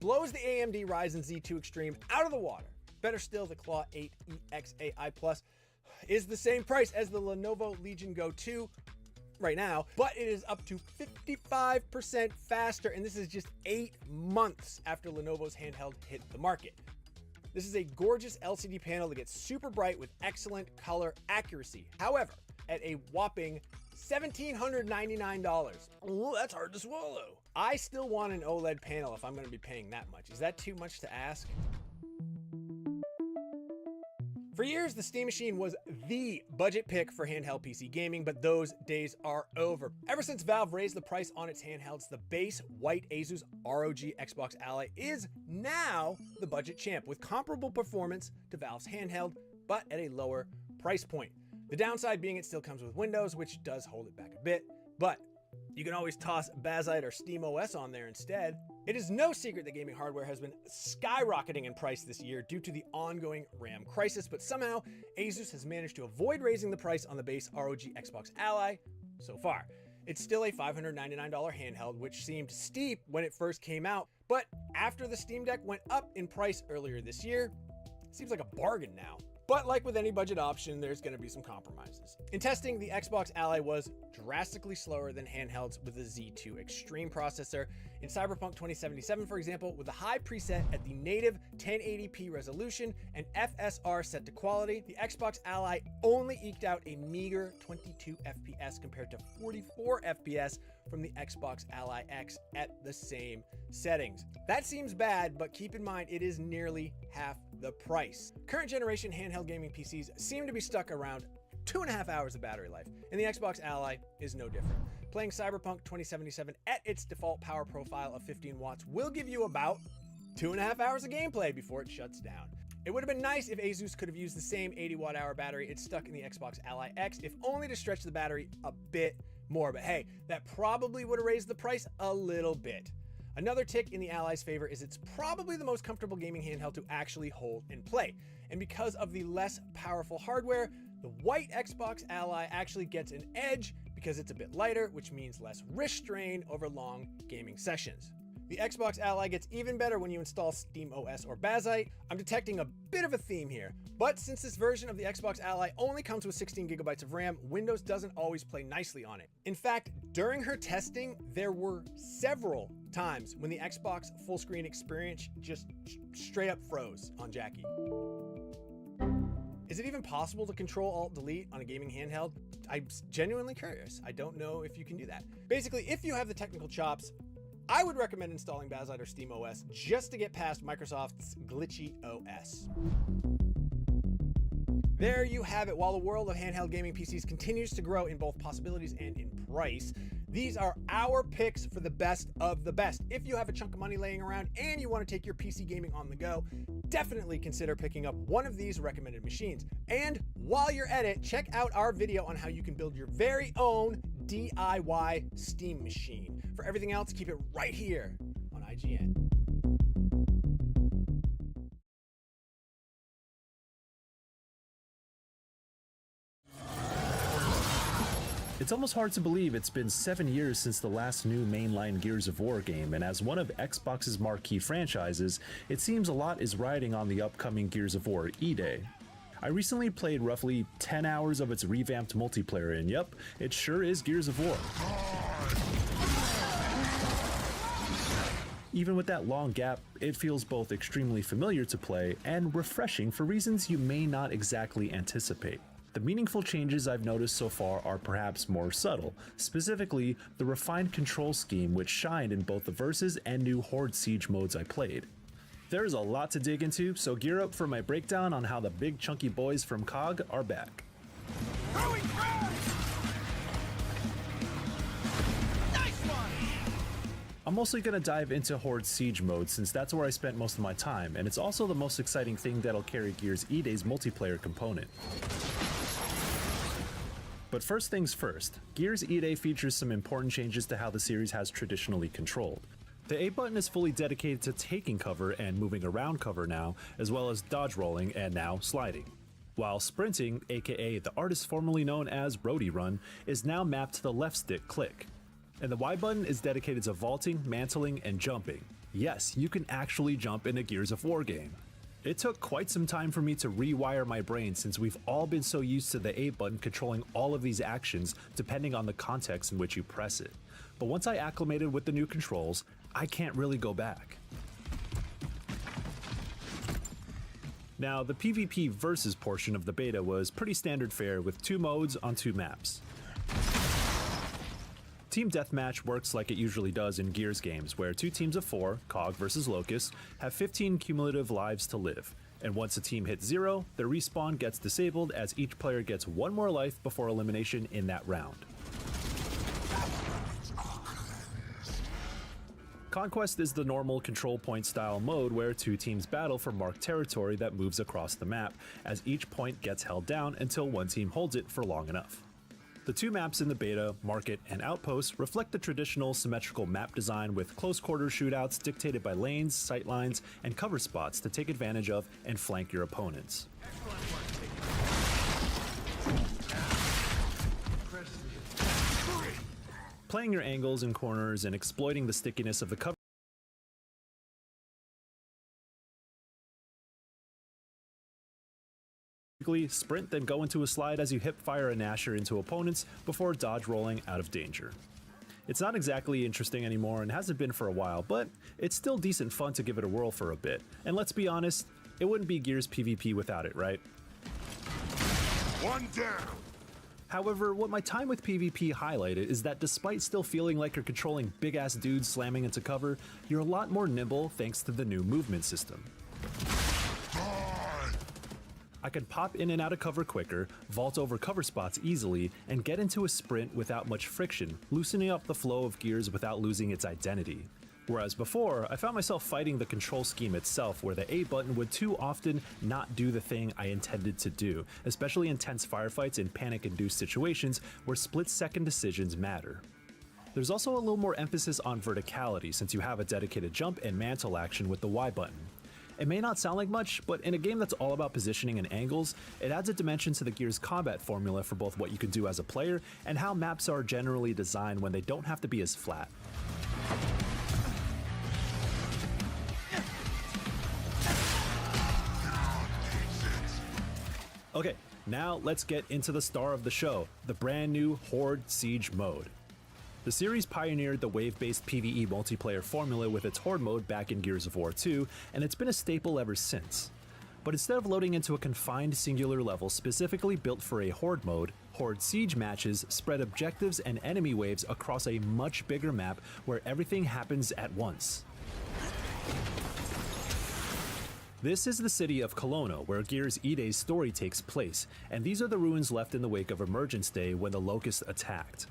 blows the AMD Ryzen Z2 Extreme out of the water. Better still, the Claw 8 EXAI Plus is the same price as the Lenovo Legion Go 2 right now, but it is up to 55% faster, and this is just 8 months after Lenovo's handheld hit the market. This is a gorgeous LCD panel that gets super bright with excellent color accuracy. However, at a whopping $1,799. Oh, that's hard to swallow. I still want an OLED panel if I'm going to be paying that much. Is that too much to ask? For years, the Steam Machine was the budget pick for handheld PC gaming, but those days are over. Ever since Valve raised the price on its handhelds, the base white Asus ROG Xbox Ally is now the budget champ with comparable performance to Valve's handheld, but at a lower price point. The downside being it still comes with Windows, which does hold it back a bit, but you can always toss Bazzite or SteamOS on there instead. It is no secret that gaming hardware has been skyrocketing in price this year due to the ongoing RAM crisis, but somehow Asus has managed to avoid raising the price on the base ROG Xbox Ally so far. It's still a $599 handheld, which seemed steep when it first came out, but after the Steam Deck went up in price earlier this year, it seems like a bargain now. But like with any budget option, there's going to be some compromises. In testing, the Xbox Ally was drastically slower than handhelds with the Z2 Extreme processor. In Cyberpunk 2077, for example, with a high preset at the native 1080p resolution and FSR set to quality, the Xbox Ally only eked out a meager 22 FPS compared to 44 FPS from the Xbox Ally X at the same settings. That seems bad, but keep in mind it is nearly half the price. Current generation handheld gaming PCs seem to be stuck around 2.5 hours of battery life, and the Xbox Ally is no different. Playing Cyberpunk 2077 at its default power profile of 15 watts will give you about 2.5 hours of gameplay before it shuts down. It would have been nice if Asus could have used the same 80 watt-hour battery it stuck in the Xbox Ally X, if only to stretch the battery a bit more, but hey, that probably would have raised the price a little bit. Another tick in the Ally's favor is it's probably the most comfortable gaming handheld to actually hold and play. And because of the less powerful hardware, the white Xbox Ally actually gets an edge because it's a bit lighter, which means less wrist strain over long gaming sessions. The Xbox Ally gets even better when you install SteamOS or Bazzite. I'm detecting a bit of a theme here, but since this version of the Xbox Ally only comes with 16 gigabytes of RAM, Windows doesn't always play nicely on it. In fact, during her testing, there were several times when the Xbox full screen experience just straight up froze on Jackie. Is it even possible to Control Alt Delete on a gaming handheld? I'm genuinely curious. I don't know if you can do that. Basically, if you have the technical chops, I would recommend installing Bazzite or SteamOS just to get past Microsoft's glitchy OS. There you have it. While the world of handheld gaming PCs continues to grow in both possibilities and in price, these are our picks for the best of the best. If you have a chunk of money laying around and you want to take your PC gaming on the go, definitely consider picking up one of these recommended machines. And while you're at it, check out our video on how you can build your very own DIY Steam machine. For everything else, keep it right here on IGN. It's almost hard to believe it's been 7 years since the last new mainline Gears of War game, and as one of Xbox's marquee franchises, it seems a lot is riding on the upcoming Gears of War E-Day. I recently played roughly 10 hours of its revamped multiplayer, and yep, it sure is Gears of War. Even with that long gap, it feels both extremely familiar to play and refreshing for reasons you may not exactly anticipate. The meaningful changes I've noticed so far are perhaps more subtle, specifically the refined control scheme which shined in both the Versus and new Horde Siege modes I played. There's a lot to dig into, so gear up for my breakdown on how the big chunky boys from COG are back. Nice one! I'm mostly going to dive into Horde Siege mode since that's where I spent most of my time, and it's also the most exciting thing that'll carry Gears E-Day's multiplayer component. But first things first, Gears E-Day features some important changes to how the series has traditionally controlled. The A button is fully dedicated to taking cover and moving around cover now, as well as dodge rolling and now sliding. While sprinting, aka the artist formerly known as Roadie Run, is now mapped to the left stick click. And the Y button is dedicated to vaulting, mantling, and jumping. Yes, you can actually jump in a Gears of War game. It took quite some time for me to rewire my brain since we've all been so used to the A button controlling all of these actions depending on the context in which you press it. But once I acclimated with the new controls, I can't really go back. Now, the PvP versus portion of the beta was pretty standard fare with 2 modes on 2 maps. Team Deathmatch works like it usually does in Gears games, where 2 teams of 4, COG versus Locust, have 15 cumulative lives to live, and once a team hits 0, their respawn gets disabled as each player gets 1 more life before elimination in that round. Conquest is the normal control point style mode where 2 teams battle for marked territory that moves across the map, as each point gets held down until one team holds it for long enough. The 2 maps in the beta, Market and Outpost, reflect the traditional symmetrical map design with close quarter shootouts dictated by lanes, sightlines, and cover spots to take advantage of and flank your opponents. Playing your angles and corners and exploiting the stickiness of the cover sprint, then go into a slide as you hip fire a Nasher into opponents before dodge rolling out of danger. It's not exactly interesting anymore and hasn't been for a while, but it's still decent fun to give it a whirl for a bit. And let's be honest, it wouldn't be Gears PvP without it, right? One down! However, what my time with PvP highlighted is that despite still feeling like you're controlling big-ass dudes slamming into cover, you're a lot more nimble thanks to the new movement system. I could pop in and out of cover quicker, vault over cover spots easily, and get into a sprint without much friction, loosening up the flow of Gears without losing its identity. Whereas before, I found myself fighting the control scheme itself where the A button would too often not do the thing I intended to do, especially in tense firefights and panic-induced situations where split-second decisions matter. There's also a little more emphasis on verticality since you have a dedicated jump and mantle action with the Y button. It may not sound like much, but in a game that's all about positioning and angles, it adds a dimension to the Gears combat formula for both what you can do as a player and how maps are generally designed when they don't have to be as flat. Okay, now let's get into the star of the show, the brand new Horde Siege mode. The series pioneered the wave-based PvE multiplayer formula with its Horde mode back in Gears of War 2, and it's been a staple ever since. But instead of loading into a confined singular level specifically built for a Horde mode, Horde Siege matches spread objectives and enemy waves across a much bigger map where everything happens at once. This is the city of Kelowna, where Gears E-Day's story takes place, and these are the ruins left in the wake of Emergence Day when the Locusts attacked.